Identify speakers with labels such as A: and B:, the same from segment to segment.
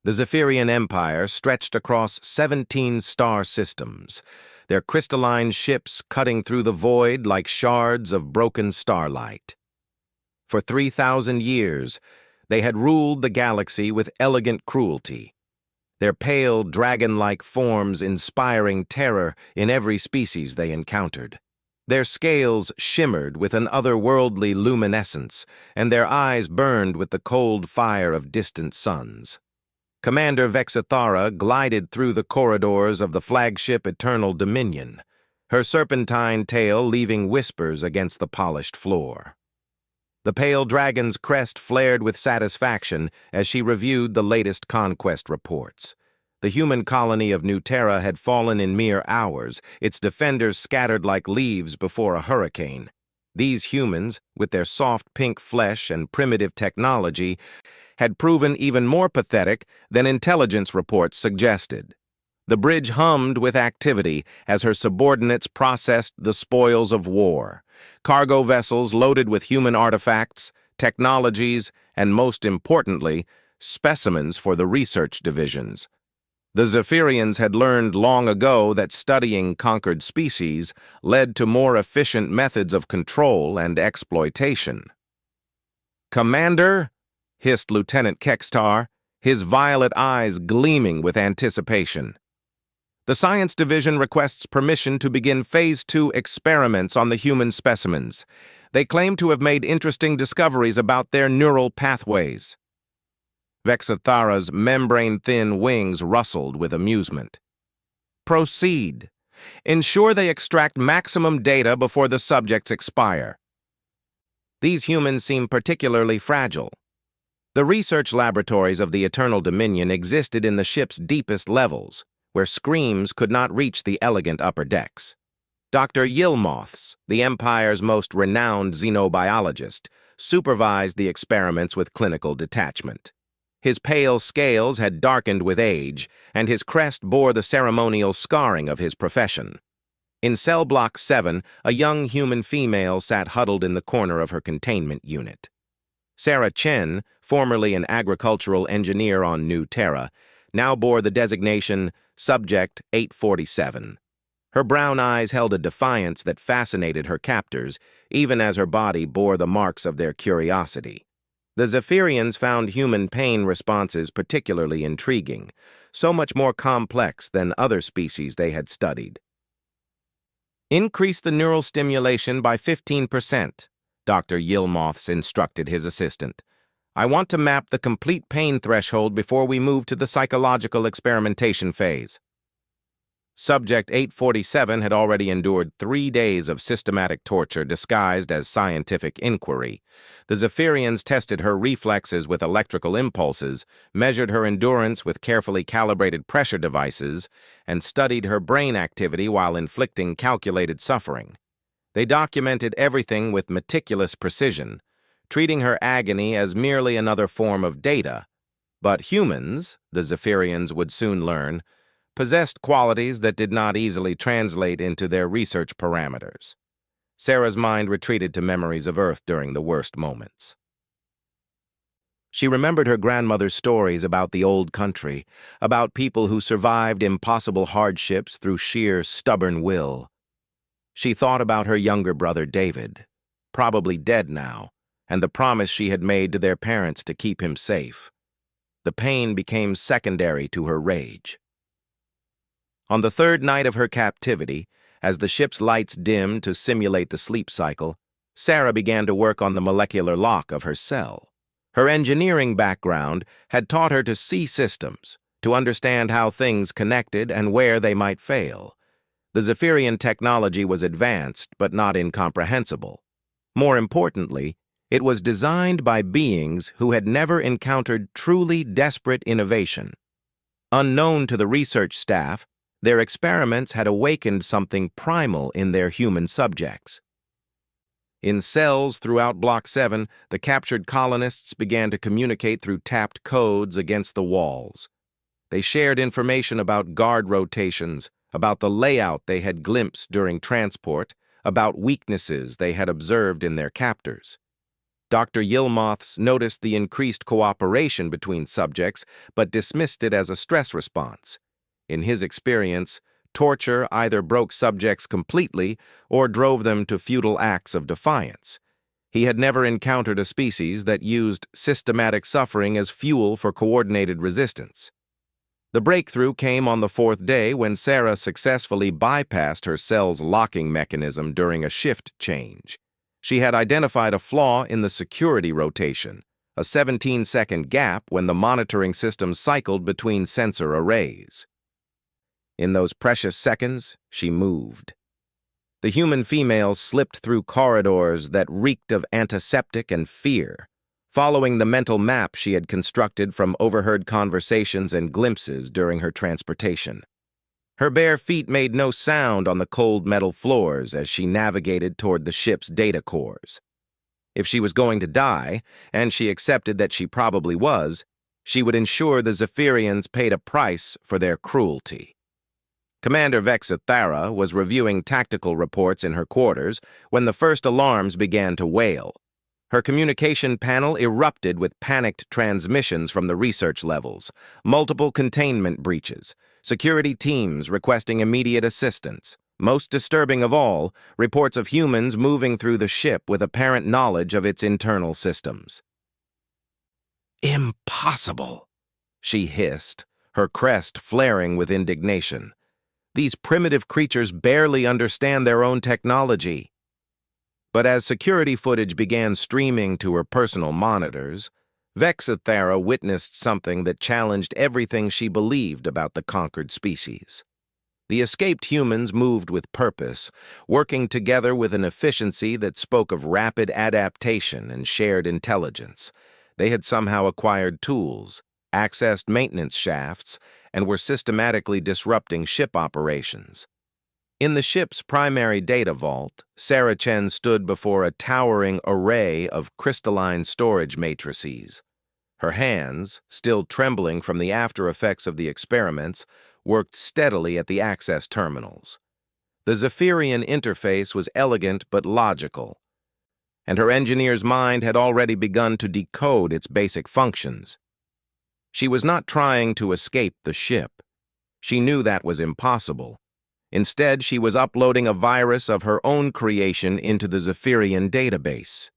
A: The Zephyrian Empire stretched across 17 star systems, their crystalline ships cutting through the void like shards of broken starlight. For 3,000 years, they had ruled the galaxy with elegant cruelty, their pale, dragon-like forms inspiring terror in every species they encountered. Their scales shimmered with an otherworldly luminescence, and their eyes burned with the cold fire of distant suns. Commander Vexithara glided through the corridors of the flagship Eternal Dominion, her serpentine tail leaving whispers against the polished floor. The pale dragon's crest flared with satisfaction as she reviewed the latest conquest reports. The human colony of New Terra had fallen in mere hours, its defenders scattered like leaves before a hurricane. These humans, with their soft pink flesh and primitive technology, had proven even more pathetic than intelligence reports suggested. The bridge hummed with activity as her subordinates processed the spoils of war. Cargo vessels loaded with human artifacts, technologies, and most importantly, specimens for the research divisions. The Zephyrians had learned long ago that studying conquered species led to more efficient methods of control and exploitation. "Commander," hissed Lieutenant Kextar, his violet eyes gleaming with anticipation. "The Science Division requests permission to begin Phase 2 experiments on the human specimens. They claim to have made interesting discoveries about their neural pathways." Vexithara's membrane-thin wings rustled with amusement. "Proceed. Ensure they extract maximum data before the subjects expire." These humans seem particularly fragile. The research laboratories of the Eternal Dominion existed in the ship's deepest levels, where screams could not reach the elegant upper decks. Dr. Yilmoths, the Empire's most renowned xenobiologist, supervised the experiments with clinical detachment. His pale scales had darkened with age, and his crest bore the ceremonial scarring of his profession. In Cell Block 7, a young human female sat huddled in the corner of her containment unit. Sarah Chen, formerly an agricultural engineer on New Terra, now bore the designation Subject 847. Her brown eyes held a defiance that fascinated her captors, even as her body bore the marks of their curiosity. The Zephyrians found human pain responses particularly intriguing, so much more complex than other species they had studied. "Increase the neural stimulation by 15%, Dr. Yilmoths instructed his assistant. "I want to map the complete pain threshold before we move to the psychological experimentation phase." Subject 847 had already endured 3 days of systematic torture disguised as scientific inquiry. The Zephyrians tested her reflexes with electrical impulses, measured her endurance with carefully calibrated pressure devices, and studied her brain activity while inflicting calculated suffering. They documented everything with meticulous precision, treating her agony as merely another form of data. But humans, the Zephyrians would soon learn, possessed qualities that did not easily translate into their research parameters. Sarah's mind retreated to memories of Earth during the worst moments. She remembered her grandmother's stories about the old country, about people who survived impossible hardships through sheer stubborn will. She thought about her younger brother David, probably dead now, and the promise she had made to their parents to keep him safe. The pain became secondary to her rage. On the third night of her captivity, as the ship's lights dimmed to simulate the sleep cycle, Sarah began to work on the molecular lock of her cell. Her engineering background had taught her to see systems, to understand how things connected and where they might fail. The Zephyrian technology was advanced but not incomprehensible. More importantly, it was designed by beings who had never encountered truly desperate innovation. Unknown to the research staff, their experiments had awakened something primal in their human subjects. In cells throughout Block 7, the captured colonists began to communicate through tapped codes against the walls. They shared information about guard rotations, about the layout they had glimpsed during transport, about weaknesses they had observed in their captors. Dr. Yilmoth's noticed the increased cooperation between subjects, but dismissed it as a stress response. In his experience, torture either broke subjects completely or drove them to futile acts of defiance. He had never encountered a species that used systematic suffering as fuel for coordinated resistance. The breakthrough came on the fourth day when Sarah successfully bypassed her cell's locking mechanism during a shift change. She had identified a flaw in the security rotation, a 17-second gap when the monitoring system cycled between sensor arrays. In those precious seconds, she moved. The human female slipped through corridors that reeked of antiseptic and fear, following the mental map she had constructed from overheard conversations and glimpses during her transportation. Her bare feet made no sound on the cold metal floors as she navigated toward the ship's data cores. If she was going to die, and she accepted that she probably was, she would ensure the Zephyrians paid a price for their cruelty. Commander Vexithara was reviewing tactical reports in her quarters when the first alarms began to wail. Her communication panel erupted with panicked transmissions from the research levels, multiple containment breaches, security teams requesting immediate assistance. Most disturbing of all, reports of humans moving through the ship with apparent knowledge of its internal systems. "Impossible," she hissed, her crest flaring with indignation. "These primitive creatures barely understand their own technology." But as security footage began streaming to her personal monitors, Vexithara witnessed something that challenged everything she believed about the conquered species. The escaped humans moved with purpose, working together with an efficiency that spoke of rapid adaptation and shared intelligence. They had somehow acquired tools, accessed maintenance shafts, and were systematically disrupting ship operations. In the ship's primary data vault, Sarah Chen stood before a towering array of crystalline storage matrices. Her hands, still trembling from the after-effects of the experiments, worked steadily at the access terminals. The Zephyrian interface was elegant but logical, and her engineer's mind had already begun to decode its basic functions. She was not trying to escape the ship. She knew that was impossible. Instead, she was uploading a virus of her own creation into the Zephyrian database.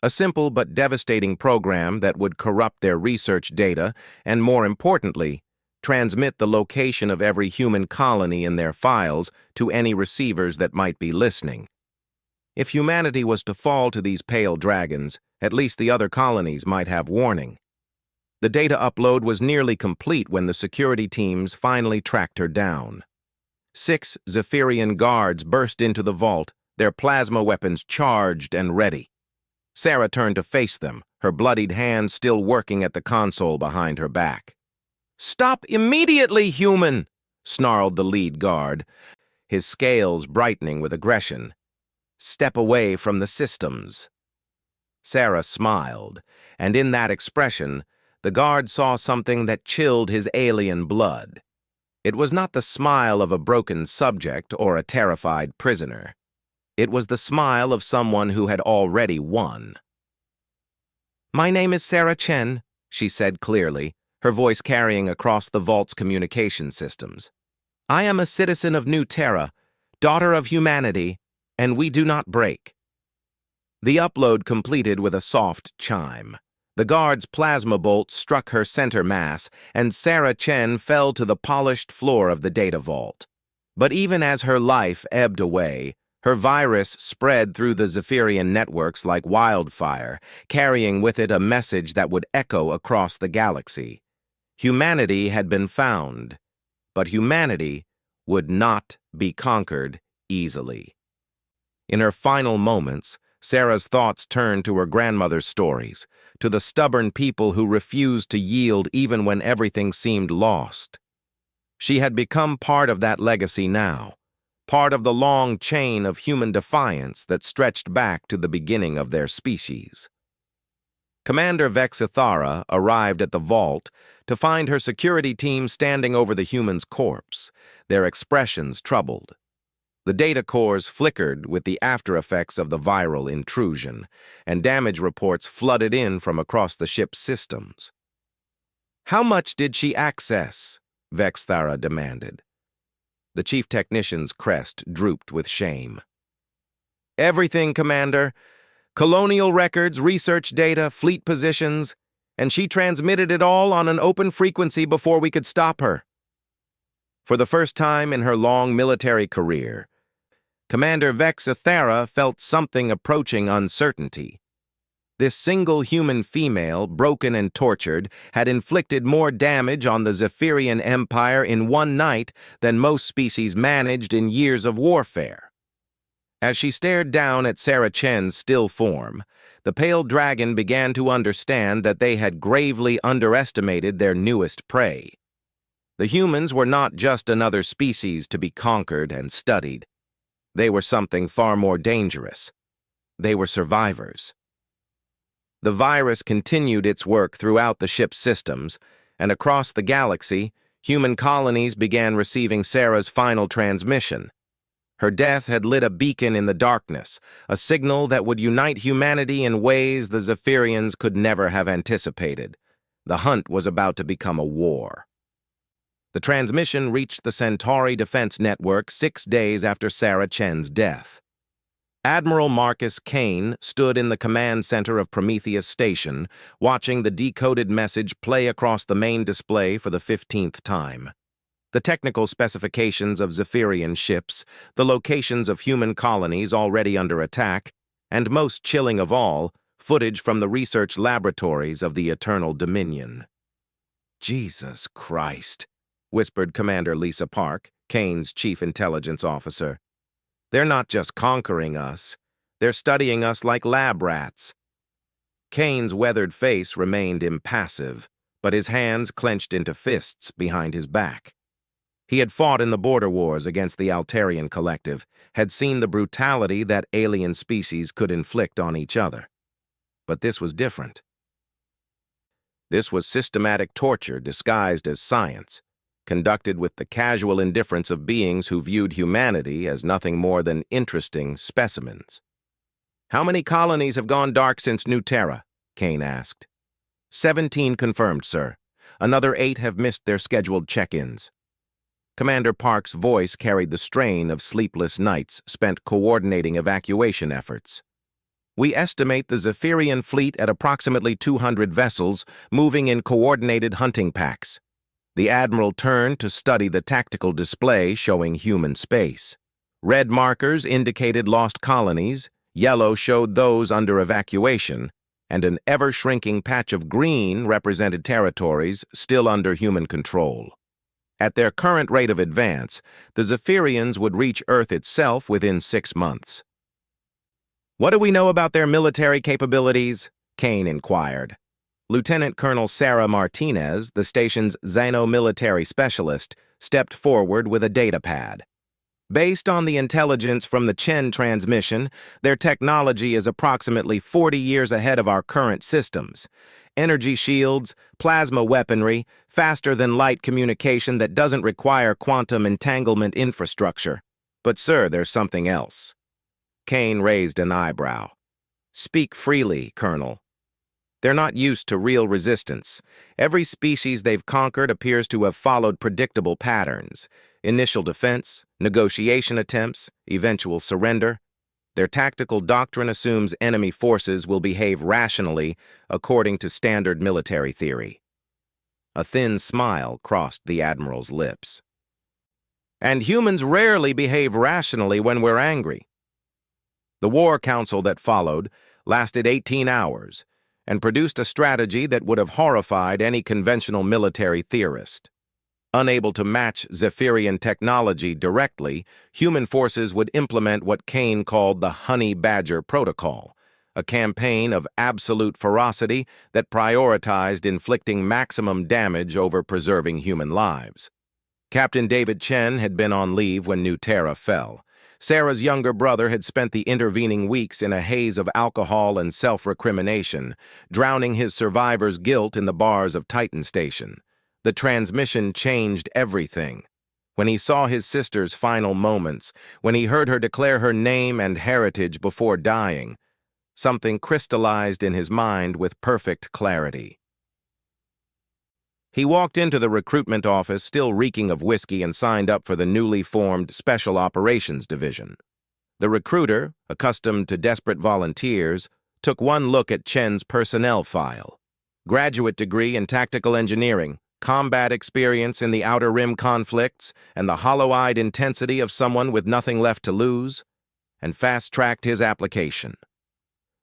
A: A simple but devastating program that would corrupt their research data and, more importantly, transmit the location of every human colony in their files to any receivers that might be listening. If humanity was to fall to these pale dragons, at least the other colonies might have warning. The data upload was nearly complete when the security teams finally tracked her down. 6 Zephyrian guards burst into the vault, their plasma weapons charged and ready. Sarah turned to face them, her bloodied hands still working at the console behind her back. "Stop immediately, human!" snarled the lead guard, his scales brightening with aggression. "Step away from the systems." Sarah smiled, and in that expression, the guard saw something that chilled his alien blood. It was not the smile of a broken subject or a terrified prisoner. It was the smile of someone who had already won. "My name is Sarah Chen," she said clearly, her voice carrying across the vault's communication systems. "I am a citizen of New Terra, daughter of humanity, and we do not break." The upload completed with a soft chime. The guard's plasma bolt struck her center mass, and Sarah Chen fell to the polished floor of the data vault. But even as her life ebbed away, her virus spread through the Zephyrian networks like wildfire, carrying with it a message that would echo across the galaxy. Humanity had been found, but humanity would not be conquered easily. In her final moments, Sarah's thoughts turned to her grandmother's stories, to the stubborn people who refused to yield even when everything seemed lost. She had become part of that legacy now, part of the long chain of human defiance that stretched back to the beginning of their species. Commander Vexithara arrived at the vault to find her security team standing over the human's corpse, their expressions troubled. The data cores flickered with the aftereffects of the viral intrusion, and damage reports flooded in from across the ship's systems. "How much did she access?" Vexthara demanded. The chief technician's crest drooped with shame. "Everything, Commander. Colonial records, research data, fleet positions, and she transmitted it all on an open frequency before we could stop her." For the first time in her long military career, Commander Vexthara felt something approaching uncertainty. This single human female, broken and tortured, had inflicted more damage on the Zephyrian Empire in one night than most species managed in years of warfare. As she stared down at Sarah Chen's still form, the pale dragon began to understand that they had gravely underestimated their newest prey. The humans were not just another species to be conquered and studied. They were something far more dangerous. They were survivors. The virus continued its work throughout the ship's systems, and across the galaxy, human colonies began receiving Sarah's final transmission. Her death had lit a beacon in the darkness, a signal that would unite humanity in ways the Zephyrians could never have anticipated. The hunt was about to become a war. The transmission reached the Centauri Defense Network 6 days after Sarah Chen's death. Admiral Marcus Kane stood in the command center of Prometheus Station, watching the decoded message play across the main display for the 15th time. The technical specifications of Zephyrian ships, the locations of human colonies already under attack, and most chilling of all, footage from the research laboratories of the Eternal Dominion. "Jesus Christ," whispered Commander Lisa Park, Kane's chief intelligence officer. "They're not just conquering us, they're studying us like lab rats." Kane's weathered face remained impassive, but his hands clenched into fists behind his back. He had fought in the border wars against the Altarian Collective, had seen the brutality that alien species could inflict on each other. But this was different. This was systematic torture disguised as science, conducted with the casual indifference of beings who viewed humanity as nothing more than interesting specimens. "How many colonies have gone dark since New Terra?" Kane asked. 17 confirmed, sir. Another 8 have missed their scheduled check-ins." Commander Park's voice carried the strain of sleepless nights spent coordinating evacuation efforts. "We estimate the Zephyrian fleet at approximately 200 vessels moving in coordinated hunting packs." The Admiral turned to study the tactical display showing human space. Red markers indicated lost colonies, yellow showed those under evacuation, and an ever-shrinking patch of green represented territories still under human control. At their current rate of advance, the Zephyrians would reach Earth itself within 6 months. "What do we know about their military capabilities?" Kane inquired. Lieutenant Colonel Sarah Martinez, the station's xeno-military specialist, stepped forward with a data pad. "Based on the intelligence from the Chen transmission, their technology is approximately 40 years ahead of our current systems. Energy shields, plasma weaponry, faster-than-light communication that doesn't require quantum entanglement infrastructure. But, sir, there's something else." Kane raised an eyebrow. "Speak freely, Colonel." "They're not used to real resistance. Every species they've conquered appears to have followed predictable patterns. Initial defense, negotiation attempts, eventual surrender. Their tactical doctrine assumes enemy forces will behave rationally according to standard military theory." A thin smile crossed the Admiral's lips. "And humans rarely behave rationally when we're angry." The War Council that followed lasted 18 hours, and produced a strategy that would have horrified any conventional military theorist. Unable to match Zephyrian technology directly, human forces would implement what Kane called the Honey Badger Protocol, a campaign of absolute ferocity that prioritized inflicting maximum damage over preserving human lives. Captain David Chen had been on leave when New Terra fell. Sarah's younger brother had spent the intervening weeks in a haze of alcohol and self-recrimination, drowning his survivor's guilt in the bars of Titan Station. The transmission changed everything. When he saw his sister's final moments, when he heard her declare her name and heritage before dying, something crystallized in his mind with perfect clarity. He walked into the recruitment office still reeking of whiskey and signed up for the newly formed Special Operations Division. The recruiter, accustomed to desperate volunteers, took one look at Chen's personnel file. Graduate degree in tactical engineering, combat experience in the Outer Rim conflicts, and the hollow-eyed intensity of someone with nothing left to lose, and fast-tracked his application.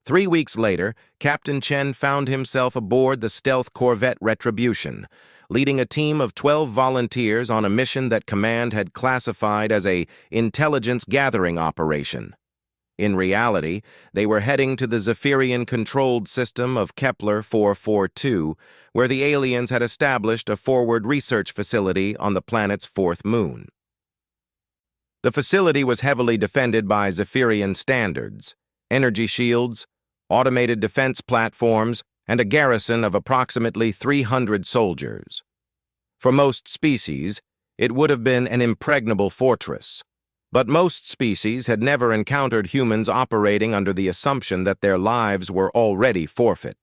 A: 3 weeks later, Captain Chen found himself aboard the stealth corvette Retribution, leading a team of 12 volunteers on a mission that Command had classified as a intelligence gathering operation. In reality, they were heading to the Zephyrian-controlled system of Kepler 442, where the aliens had established a forward research facility on the planet's fourth moon. The facility was heavily defended by Zephyrian standards, energy shields, automated defense platforms, and a garrison of approximately 300 soldiers. For most species, it would have been an impregnable fortress. But most species had never encountered humans operating under the assumption that their lives were already forfeit.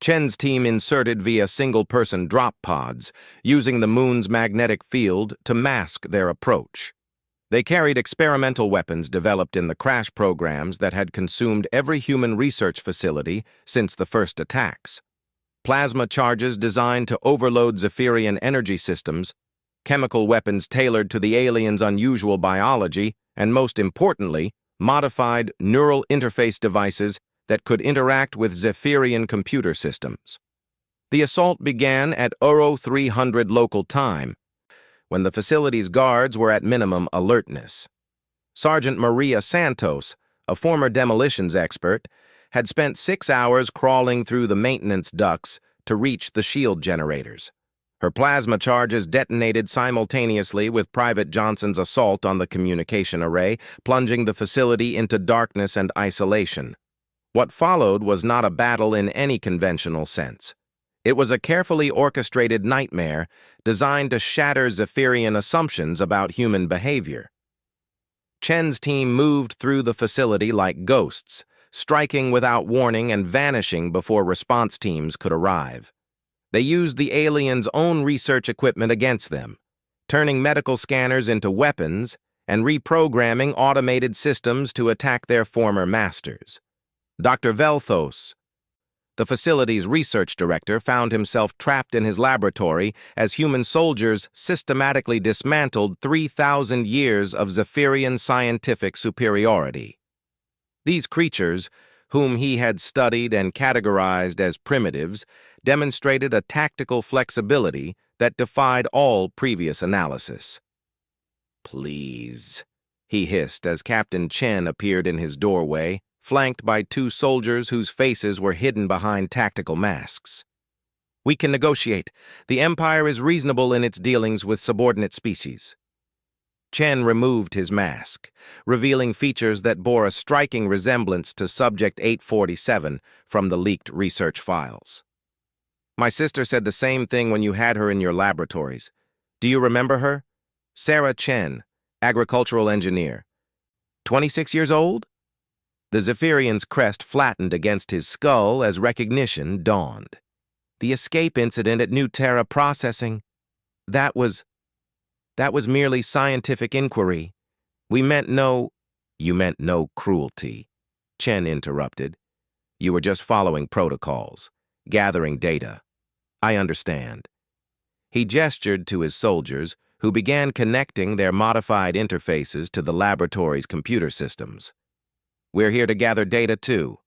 A: Chen's team inserted via single-person drop pods, using the moon's magnetic field to mask their approach. They carried experimental weapons developed in the crash programs that had consumed every human research facility since the first attacks. Plasma charges designed to overload Zephyrian energy systems, chemical weapons tailored to the aliens' unusual biology, and most importantly, modified neural interface devices that could interact with Zephyrian computer systems. The assault began at Uro 300 local time, when the facility's guards were at minimum alertness. Sergeant Maria Santos, a former demolitions expert, had spent 6 hours crawling through the maintenance ducts to reach the shield generators. Her plasma charges detonated simultaneously with Private Johnson's assault on the communication array, plunging the facility into darkness and isolation. What followed was not a battle in any conventional sense. It was a carefully orchestrated nightmare designed to shatter Zephyrian assumptions about human behavior. Chen's team moved through the facility like ghosts, striking without warning and vanishing before response teams could arrive. They used the aliens' own research equipment against them, turning medical scanners into weapons and reprogramming automated systems to attack their former masters. Dr. Velthos, the facility's research director, found himself trapped in his laboratory as human soldiers systematically dismantled 3,000 years of Zephyrian scientific superiority. These creatures, whom he had studied and categorized as primitives, demonstrated a tactical flexibility that defied all previous analysis. "Please," he hissed as Captain Chen appeared in his doorway, flanked by 2 soldiers whose faces were hidden behind tactical masks. "We can negotiate. The Empire is reasonable in its dealings with subordinate species." Chen removed his mask, revealing features that bore a striking resemblance to Subject 847 from the leaked research files. "My sister said the same thing when you had her in your laboratories. Do you remember her? Sarah Chen, agricultural engineer. 26 years old?" The Zephyrian's crest flattened against his skull as recognition dawned. "The escape incident at New Terra Processing, that was merely scientific inquiry. We meant no—" "You meant no cruelty," Chen interrupted. "You were just following protocols, gathering data. I understand." He gestured to his soldiers, who began connecting their modified interfaces to the laboratory's computer systems. "We're here to gather data, too."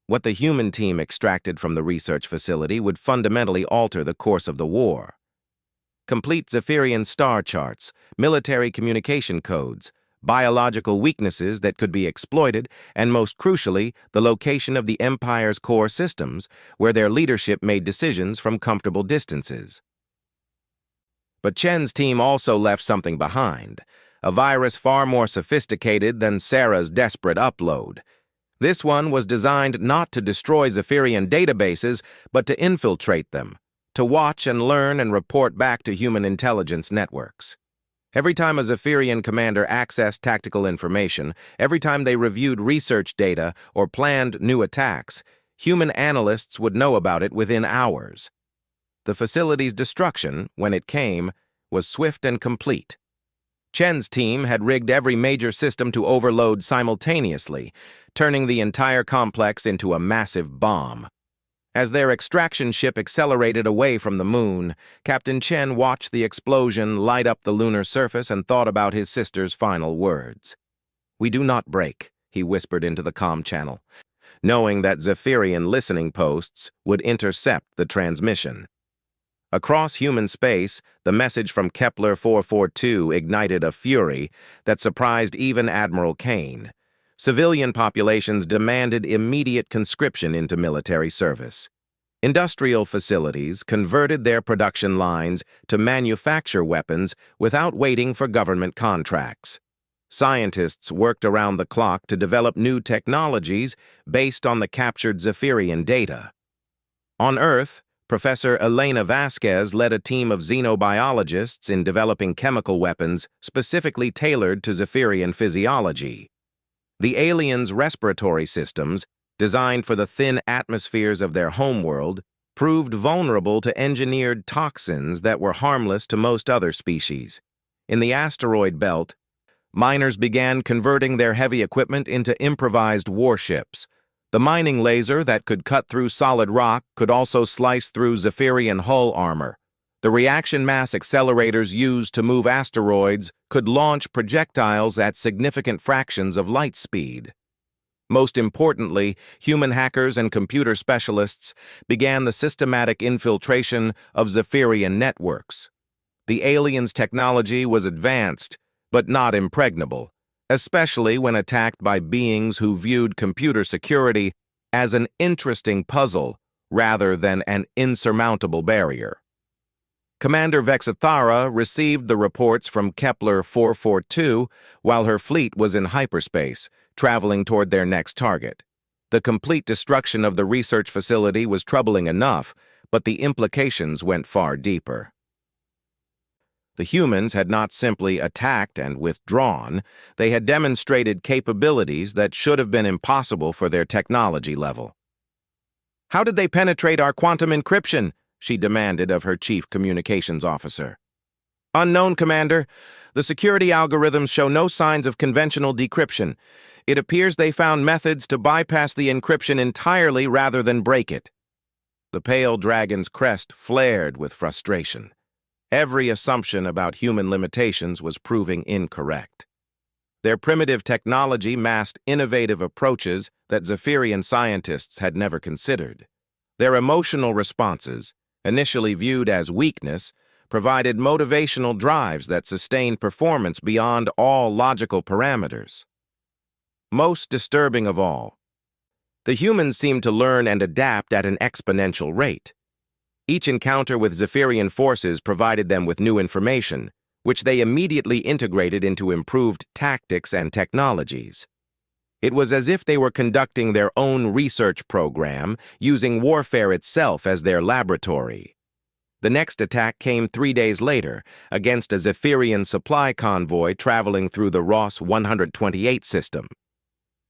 A: What the human team extracted from the research facility would fundamentally alter the course of the war. Complete Zephyrian star charts, military communication codes, biological weaknesses that could be exploited, and most crucially, the location of the Empire's core systems, where their leadership made decisions from comfortable distances. But Chen's team also left something behind, a virus far more sophisticated than Sarah's desperate upload. This one was designed not to destroy Zephyrian databases, but to infiltrate them, to watch and learn and report back to human intelligence networks. Every time a Zephyrian commander accessed tactical information, every time they reviewed research data or planned new attacks, human analysts would know about it within hours. The facility's destruction, when it came, was swift and complete. Chen's team had rigged every major system to overload simultaneously, turning the entire complex into a massive bomb. As their extraction ship accelerated away from the moon, Captain Chen watched the explosion light up the lunar surface and thought about his sister's final words. "We do not break," he whispered into the comm channel, knowing that Zephyrian listening posts would intercept the transmission. Across human space, the message from Kepler 442 ignited a fury that surprised even Admiral Kane. Civilian populations demanded immediate conscription into military service. Industrial facilities converted their production lines to manufacture weapons without waiting for government contracts. Scientists worked around the clock to develop new technologies based on the captured Zephyrian data. On Earth, Professor Elena Vasquez led a team of xenobiologists in developing chemical weapons specifically tailored to Zephyrian physiology. The aliens' respiratory systems, designed for the thin atmospheres of their homeworld, proved vulnerable to engineered toxins that were harmless to most other species. In the asteroid belt, miners began converting their heavy equipment into improvised warships. The mining laser that could cut through solid rock could also slice through Zephyrian hull armor. The reaction mass accelerators used to move asteroids could launch projectiles at significant fractions of light speed. Most importantly, human hackers and computer specialists began the systematic infiltration of Zephyrian networks. The aliens' technology was advanced, but not impregnable, especially when attacked by beings who viewed computer security as an interesting puzzle rather than an insurmountable barrier. Commander Vexithara received the reports from Kepler 442 while her fleet was in hyperspace, traveling toward their next target. The complete destruction of the research facility was troubling enough, but the implications went far deeper. The humans had not simply attacked and withdrawn, they had demonstrated capabilities that should have been impossible for their technology level. "How did they penetrate our quantum encryption?" she demanded of her chief communications officer. "Unknown, Commander. The security algorithms show no signs of conventional decryption. It appears they found methods to bypass the encryption entirely rather than break it." The pale dragon's crest flared with frustration. Every assumption about human limitations was proving incorrect. Their primitive technology masked innovative approaches that Zephyrian scientists had never considered. Their emotional responses, initially viewed as weakness, provided motivational drives that sustained performance beyond all logical parameters. Most disturbing of all, the humans seemed to learn and adapt at an exponential rate. Each encounter with Zephyrian forces provided them with new information, which they immediately integrated into improved tactics and technologies. It was as if they were conducting their own research program, using warfare itself as their laboratory. The next attack came 3 days later, against a Zephyrian supply convoy traveling through the Ross 128 system.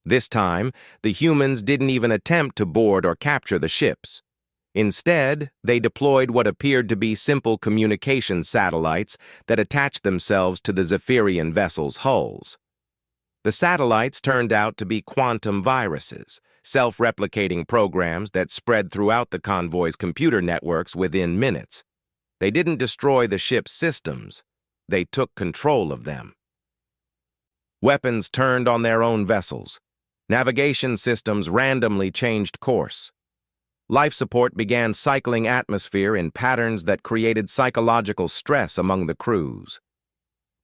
A: This time, the humans didn't even attempt to board or capture the ships. Instead, they deployed what appeared to be simple communication satellites that attached themselves to the Zephyrian vessels' hulls. The satellites turned out to be quantum viruses, self-replicating programs that spread throughout the convoy's computer networks within minutes. They didn't destroy the ship's systems, they took control of them. Weapons turned on their own vessels. Navigation systems randomly changed course. Life support began cycling atmosphere in patterns that created psychological stress among the crews.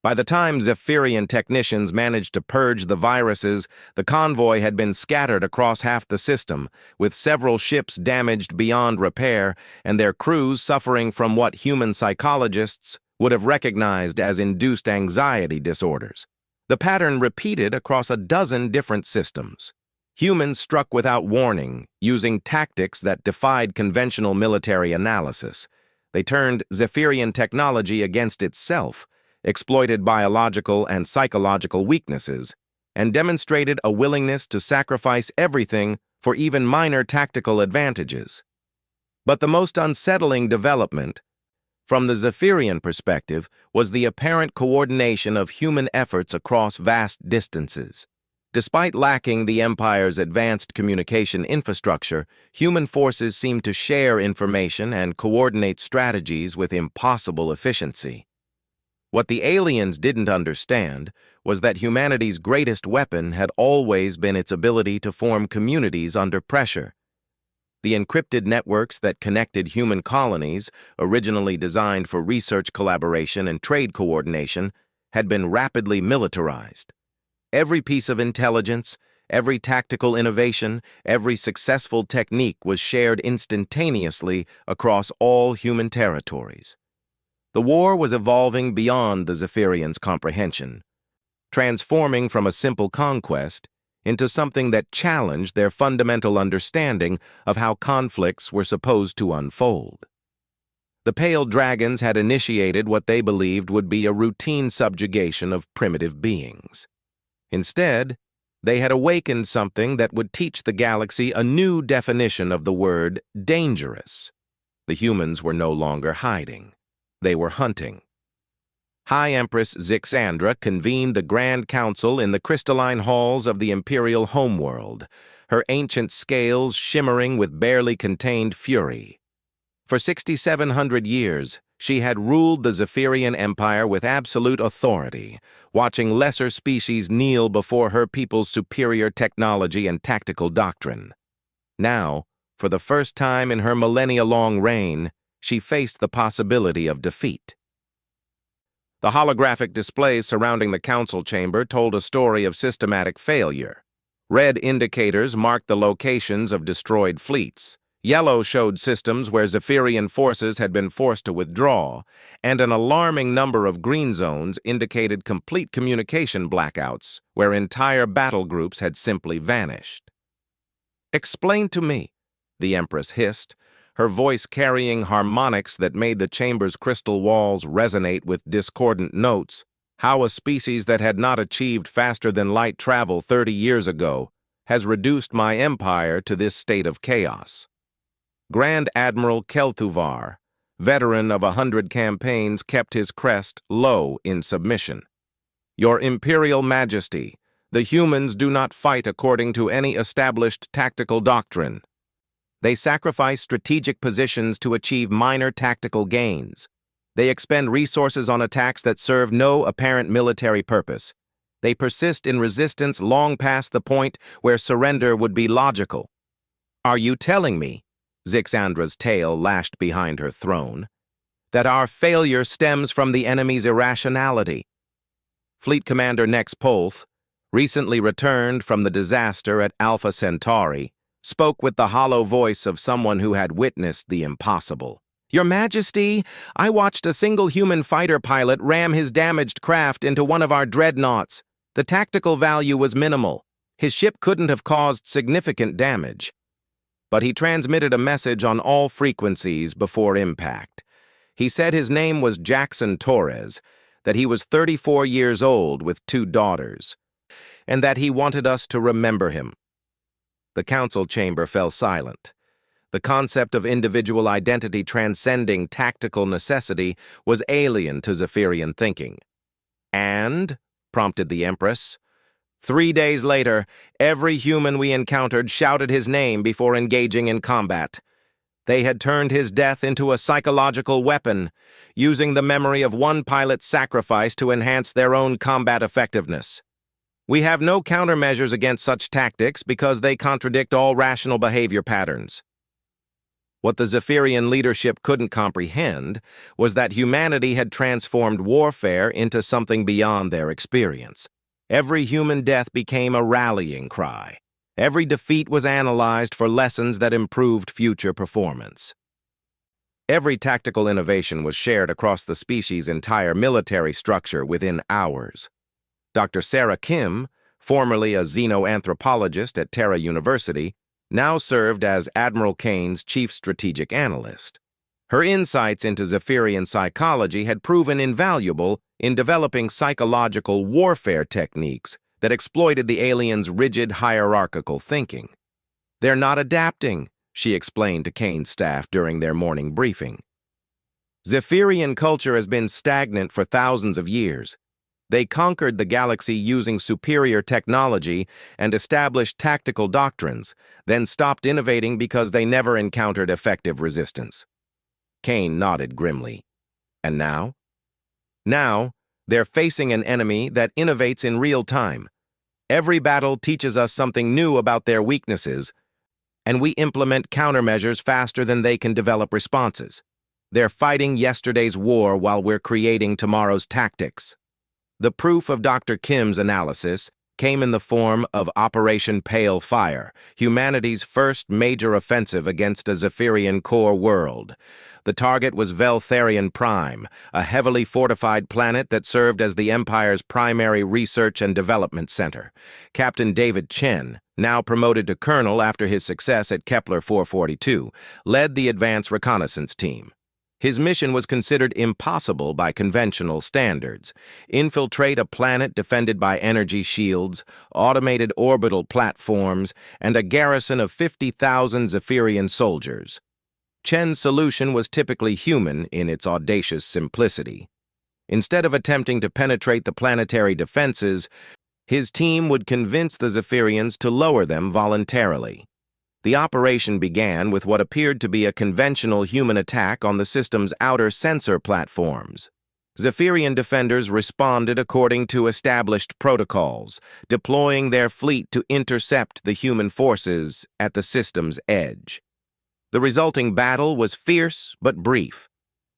A: By the time Zephyrian technicians managed to purge the viruses, the convoy had been scattered across half the system, with several ships damaged beyond repair and their crews suffering from what human psychologists would have recognized as induced anxiety disorders. The pattern repeated across a dozen different systems. Humans struck without warning, using tactics that defied conventional military analysis. They turned Zephyrian technology against itself, exploited biological and psychological weaknesses, and demonstrated a willingness to sacrifice everything for even minor tactical advantages. But the most unsettling development, from the Zephyrian perspective, was the apparent coordination of human efforts across vast distances. Despite lacking the Empire's advanced communication infrastructure, human forces seemed to share information and coordinate strategies with impossible efficiency. What the aliens didn't understand was that humanity's greatest weapon had always been its ability to form communities under pressure. The encrypted networks that connected human colonies, originally designed for research collaboration and trade coordination, had been rapidly militarized. Every piece of intelligence, every tactical innovation, every successful technique was shared instantaneously across all human territories. The war was evolving beyond the Zephyrians' comprehension, transforming from a simple conquest into something that challenged their fundamental understanding of how conflicts were supposed to unfold. The Pale Dragons had initiated what they believed would be a routine subjugation of primitive beings. Instead, they had awakened something that would teach the galaxy a new definition of the word dangerous. The humans were no longer hiding. They were hunting. High Empress Zixandra convened the Grand Council in the crystalline halls of the Imperial homeworld, her ancient scales shimmering with barely contained fury. For 6,700 years, she had ruled the Zephyrian Empire with absolute authority, watching lesser species kneel before her people's superior technology and tactical doctrine. Now, for the first time in her millennia-long reign, she faced the possibility of defeat. The holographic displays surrounding the council chamber told a story of systematic failure. Red indicators marked the locations of destroyed fleets. Yellow showed systems where Zephyrian forces had been forced to withdraw, and an alarming number of green zones indicated complete communication blackouts, where entire battle groups had simply vanished. "Explain to me," the Empress hissed, her voice carrying harmonics that made the chamber's crystal walls resonate with discordant notes, how a species that had not achieved faster-than-light travel 30 years ago has reduced my empire to this state of chaos. Grand Admiral Kelthuvar, veteran of 100 campaigns, kept his crest low in submission. "Your Imperial Majesty, the humans do not fight according to any established tactical doctrine. They sacrifice strategic positions to achieve minor tactical gains. They expend resources on attacks that serve no apparent military purpose. They persist in resistance long past the point where surrender would be logical. Are you telling me," Zixandra's tail lashed behind her throne, "that our failure stems from the enemy's irrationality?" Fleet Commander Nex Polth, recently returned from the disaster at Alpha Centauri, spoke with the hollow voice of someone who had witnessed the impossible. "Your Majesty, I watched a single human fighter pilot ram his damaged craft into one of our dreadnoughts. The tactical value was minimal. His ship couldn't have caused significant damage. But he transmitted a message on all frequencies before impact. He said his name was Jackson Torres, that he was 34 years old with 2 daughters, and that he wanted us to remember him." The council chamber fell silent. The concept of individual identity transcending tactical necessity was alien to Zephyrian thinking. "And," prompted the Empress, 3 days later, every human we encountered shouted his name before engaging in combat. They had turned his death into a psychological weapon, using the memory of one pilot's sacrifice to enhance their own combat effectiveness. We have no countermeasures against such tactics because they contradict all rational behavior patterns." What the Zephyrian leadership couldn't comprehend was that humanity had transformed warfare into something beyond their experience. Every human death became a rallying cry. Every defeat was analyzed for lessons that improved future performance. Every tactical innovation was shared across the species' entire military structure within hours. Dr. Sarah Kim, formerly a xenoanthropologist at Terra University, now served as Admiral Kane's chief strategic analyst. Her insights into Zephyrian psychology had proven invaluable in developing psychological warfare techniques that exploited the aliens' rigid hierarchical thinking. "They're not adapting," she explained to Kane's staff during their morning briefing. "Zephyrian culture has been stagnant for thousands of years. They conquered the galaxy using superior technology and established tactical doctrines, then stopped innovating because they never encountered effective resistance." Kane nodded grimly. "And now?" "Now, they're facing an enemy that innovates in real time. Every battle teaches us something new about their weaknesses, and we implement countermeasures faster than they can develop responses. They're fighting yesterday's war while we're creating tomorrow's tactics." The proof of Dr. Kim's analysis came in the form of Operation Pale Fire, humanity's first major offensive against a Zephyrian core world. The target was Veltharion Prime, a heavily fortified planet that served as the Empire's primary research and development center. Captain David Chen, now promoted to colonel after his success at Kepler 442, led the advance reconnaissance team. His mission was considered impossible by conventional standards: infiltrate a planet defended by energy shields, automated orbital platforms, and a garrison of 50,000 Zephyrian soldiers. Chen's solution was typically human in its audacious simplicity. Instead of attempting to penetrate the planetary defenses, his team would convince the Zephyrians to lower them voluntarily. The operation began with what appeared to be a conventional human attack on the system's outer sensor platforms. Zephyrian defenders responded according to established protocols, deploying their fleet to intercept the human forces at the system's edge. The resulting battle was fierce but brief.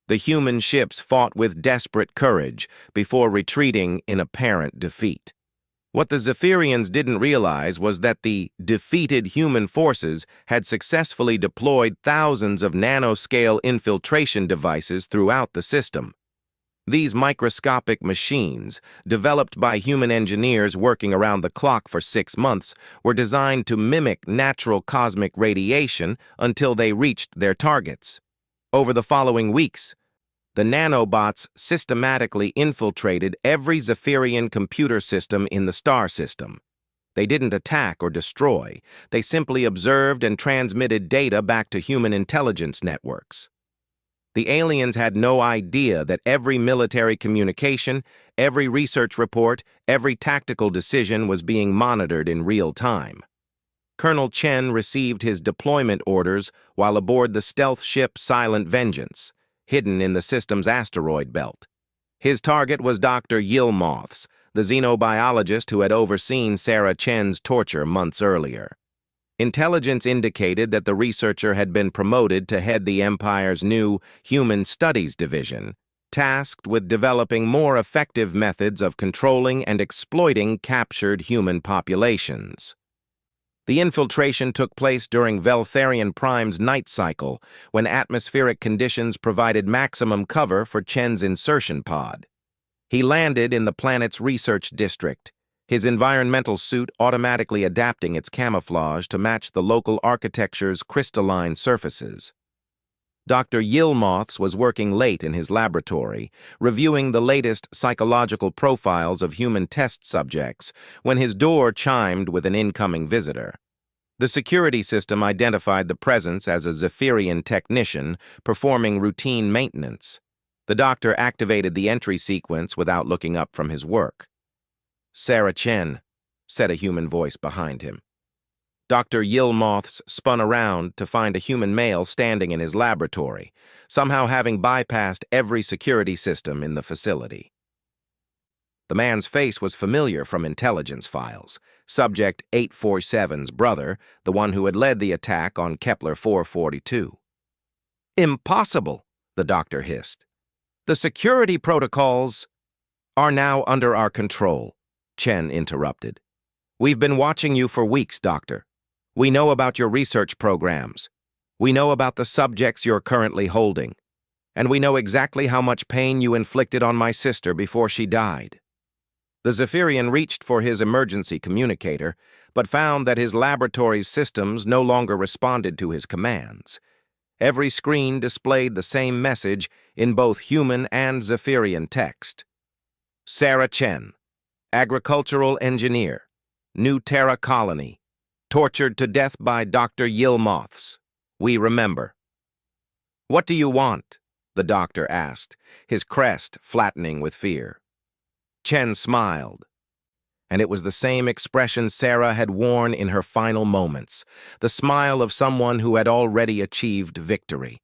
A: The human ships fought with desperate courage before retreating in apparent defeat. What the Zephyrians didn't realize was that the defeated human forces had successfully deployed thousands of nanoscale infiltration devices throughout the system. These microscopic machines, developed by human engineers working around the clock for 6 months, were designed to mimic natural cosmic radiation until they reached their targets. Over the following weeks, the nanobots systematically infiltrated every Zephyrian computer system in the star system. They didn't attack or destroy. They simply observed and transmitted data back to human intelligence networks. The aliens had no idea that every military communication, every research report, every tactical decision was being monitored in real time. Colonel Chen received his deployment orders while aboard the stealth ship Silent Vengeance, hidden in the system's asteroid belt. His target was Dr. Yilmoth's, the xenobiologist who had overseen Sarah Chen's torture months earlier. Intelligence indicated that the researcher had been promoted to head the Empire's new Human Studies Division, tasked with developing more effective methods of controlling and exploiting captured human populations. The infiltration took place during Veltharion Prime's night cycle, when atmospheric conditions provided maximum cover for Chen's insertion pod. He landed in the planet's research district, his environmental suit automatically adapting its camouflage to match the local architecture's crystalline surfaces. Dr. Yilmoth's was working late in his laboratory, reviewing the latest psychological profiles of human test subjects, when his door chimed with an incoming visitor. The security system identified the presence as a Zephyrian technician performing routine maintenance. The doctor activated the entry sequence without looking up from his work. "Sarah Chen," said a human voice behind him. Dr. Yilmoth's spun around to find a human male standing in his laboratory, somehow having bypassed every security system in the facility. The man's face was familiar from intelligence files. Subject 847's brother, the one who had led the attack on Kepler 442. "Impossible," the doctor hissed. "The security protocols are now under our control," Chen interrupted. "We've been watching you for weeks, Doctor. We know about your research programs. We know about the subjects you're currently holding. And we know exactly how much pain you inflicted on my sister before she died." The Zephyrian reached for his emergency communicator, but found that his laboratory's systems no longer responded to his commands. Every screen displayed the same message in both human and Zephyrian text. Sarah Chen, agricultural engineer, New Terra colony, tortured to death by Dr. Yilmoths. We remember. What do you want? The doctor asked, his crest flattening with fear. Chen smiled, and it was the same expression Sarah had worn in her final moments, the smile of someone who had already achieved victory.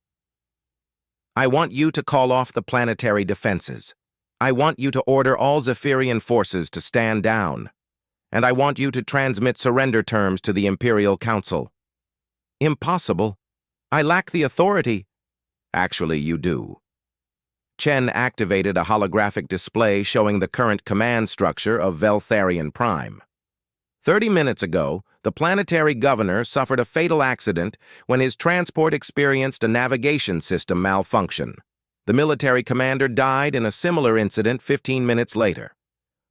A: I want you to call off the planetary defenses. I want you to order all Zephyrian forces to stand down, and I want you to transmit surrender terms to the Imperial Council. Impossible. I lack the authority. Actually, you do. Chen activated a holographic display showing the current command structure of Veltharian Prime. 30 minutes ago, the planetary governor suffered a fatal accident when his transport experienced a navigation system malfunction. The military commander died in a similar incident 15 minutes later.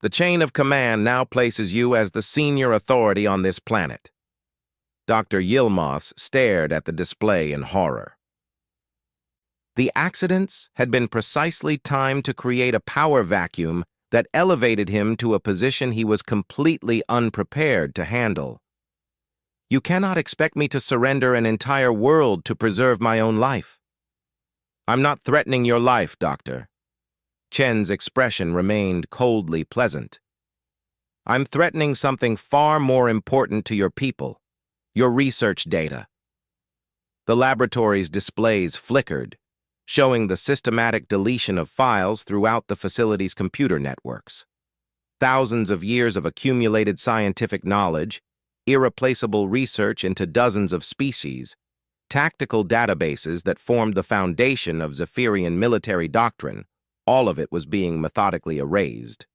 A: The chain of command now places you as the senior authority on this planet. Dr. Yilmoths stared at the display in horror. The accidents had been precisely timed to create a power vacuum that elevated him to a position he was completely unprepared to handle. You cannot expect me to surrender an entire world to preserve my own life. I'm not threatening your life, Doctor. Chen's expression remained coldly pleasant. I'm threatening something far more important to your people, your research data. The laboratory's displays flickered, showing the systematic deletion of files throughout the facility's computer networks. Thousands of years of accumulated scientific knowledge, irreplaceable research into dozens of species, tactical databases that formed the foundation of Zephyrian military doctrine, all of it was being methodically erased.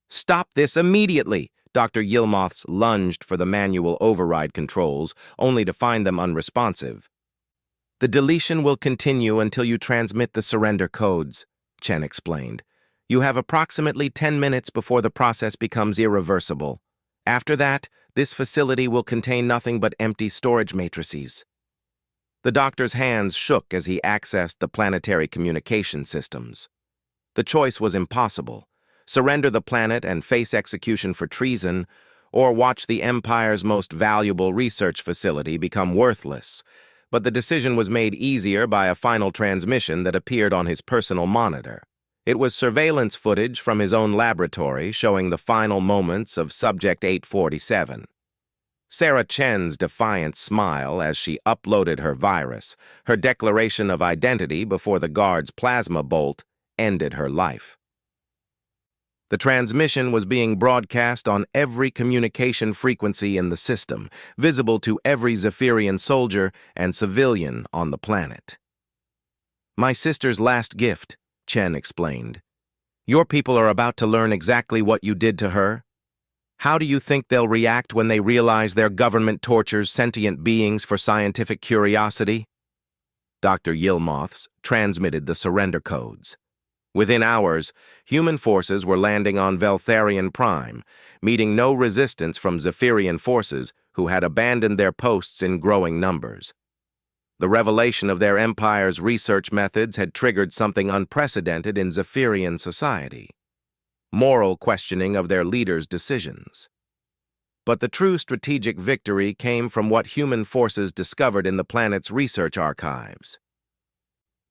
A: Stop this immediately! Dr. Yilmoths lunged for the manual override controls, only to find them unresponsive. The deletion will continue until you transmit the surrender codes, Chen explained. You have approximately 10 minutes before the process becomes irreversible. After that, this facility will contain nothing but empty storage matrices. The doctor's hands shook as he accessed the planetary communication systems. The choice was impossible. Surrender the planet and face execution for treason, or watch the Empire's most valuable research facility become worthless. But the decision was made easier by a final transmission that appeared on his personal monitor. It was surveillance footage from his own laboratory showing the final moments of Subject 847. Sarah Chen's defiant smile as she uploaded her virus, her declaration of identity before the guard's plasma bolt, ended her life. The transmission was being broadcast on every communication frequency in the system, visible to every Zephyrian soldier and civilian on the planet. My sister's last gift, Chen explained. Your people are about to learn exactly what you did to her. How do you think they'll react when they realize their government tortures sentient beings for scientific curiosity? Dr. Yilmoths transmitted the surrender codes. Within hours, human forces were landing on Veltharian Prime, meeting no resistance from Zephyrian forces who had abandoned their posts in growing numbers. The revelation of their empire's research methods had triggered something unprecedented in Zephyrian society: moral questioning of their leaders' decisions. But the true strategic victory came from what human forces discovered in the planet's research archives.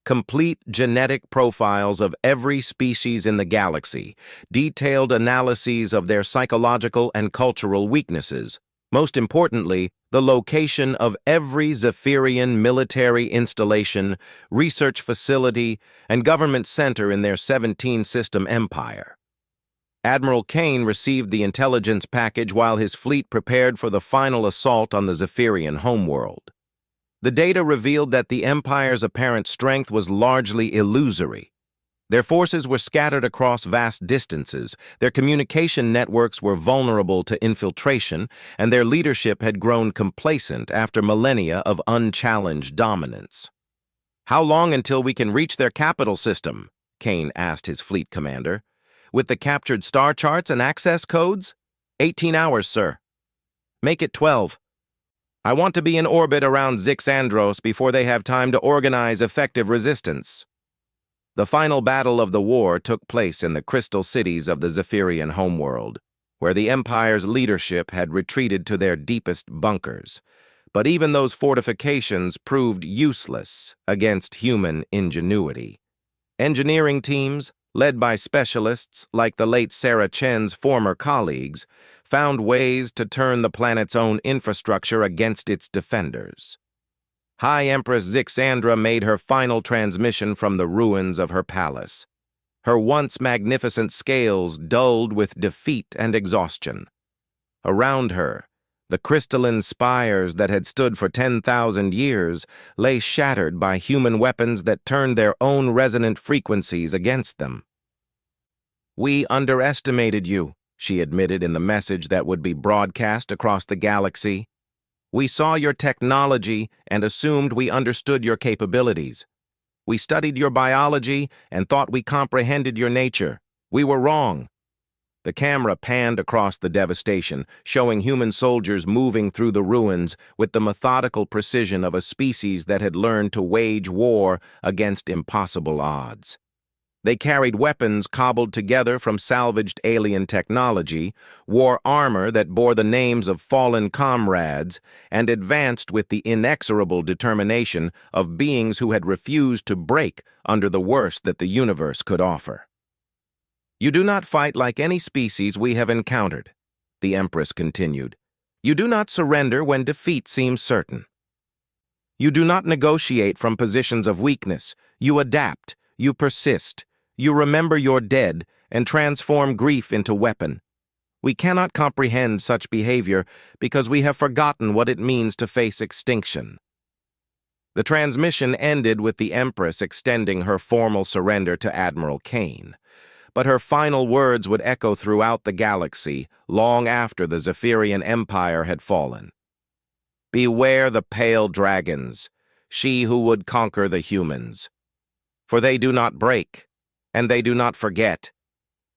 A: Complete genetic profiles of every species in the galaxy, detailed analyses of their psychological and cultural weaknesses, most importantly, the location of every Zephyrian military installation, research facility, and government center in their 17-system empire. Admiral Kane received the intelligence package while his fleet prepared for the final assault on the Zephyrian homeworld. The data revealed that the Empire's apparent strength was largely illusory. Their forces were scattered across vast distances, their communication networks were vulnerable to infiltration, and their leadership had grown complacent after millennia of unchallenged dominance. How long until we can reach their capital system? Kane asked his fleet commander. With the captured star charts and access codes? 18 hours, sir. Make it 12. I want to be in orbit around Zixandros before they have time to organize effective resistance. The final battle of the war took place in the crystal cities of the Zephyrian homeworld, where the Empire's leadership had retreated to their deepest bunkers. But even those fortifications proved useless against human ingenuity. Engineering teams, led by specialists like the late Sarah Chen's former colleagues, found ways to turn the planet's own infrastructure against its defenders. High Empress Zixandra made her final transmission from the ruins of her palace. Her once magnificent scales dulled with defeat and exhaustion. Around her, the crystalline spires that had stood for 10,000 years lay shattered by human weapons that turned their own resonant frequencies against them. "We underestimated you," she admitted in the message that would be broadcast across the galaxy. "We saw your technology and assumed we understood your capabilities. We studied your biology and thought we comprehended your nature. We were wrong." The camera panned across the devastation, showing human soldiers moving through the ruins with the methodical precision of a species that had learned to wage war against impossible odds. They carried weapons cobbled together from salvaged alien technology, wore armor that bore the names of fallen comrades, and advanced with the inexorable determination of beings who had refused to break under the worst that the universe could offer. "You do not fight like any species we have encountered," the Empress continued. "You do not surrender when defeat seems certain. You do not negotiate from positions of weakness. You adapt, you persist. You remember your dead and transform grief into weapon. We cannot comprehend such behavior because we have forgotten what it means to face extinction." The transmission ended with the Empress extending her formal surrender to Admiral Kane, but her final words would echo throughout the galaxy long after the Zephyrian Empire had fallen. "Beware the pale dragons, she who would conquer the humans. For they do not break, and they do not forget,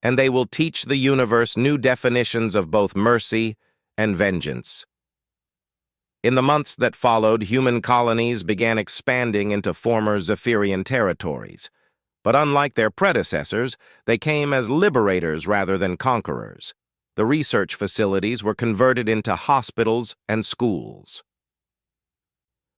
A: and they will teach the universe new definitions of both mercy and vengeance." In the months that followed, human colonies began expanding into former Zephyrian territories. But unlike their predecessors, they came as liberators rather than conquerors. The research facilities were converted into hospitals and schools.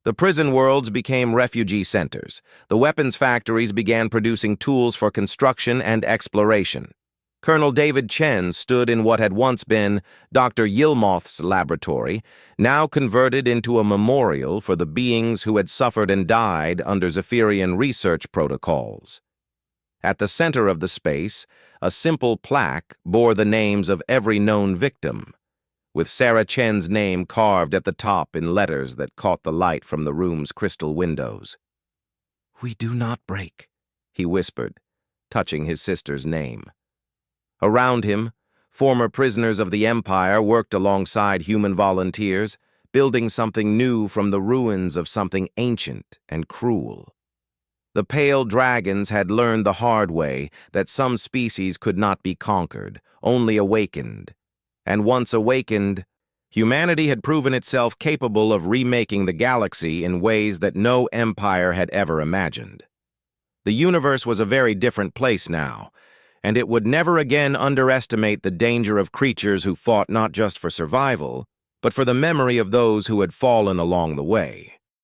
A: The prison worlds became refugee centers. The weapons factories began producing tools for construction and exploration. Colonel David Chen stood in what had once been Dr. Yilmoth's laboratory, now converted into a memorial for the beings who had suffered and died under Zephyrian research protocols. At the center of the space, a simple plaque bore the names of every known victim, with Sarah Chen's name carved at the top in letters that caught the light from the room's crystal windows. "We do not break," he whispered, touching his sister's name. Around him, former prisoners of the Empire worked alongside human volunteers, building something new from the ruins of something ancient and cruel. The pale dragons had learned the hard way that some species could not be conquered, only awakened. And once awakened, humanity had proven itself capable of remaking the galaxy in ways that no empire had ever imagined. The universe was a very different place now, and it would never again underestimate the danger of creatures who fought not just for survival, but for the memory of those who had fallen along the way.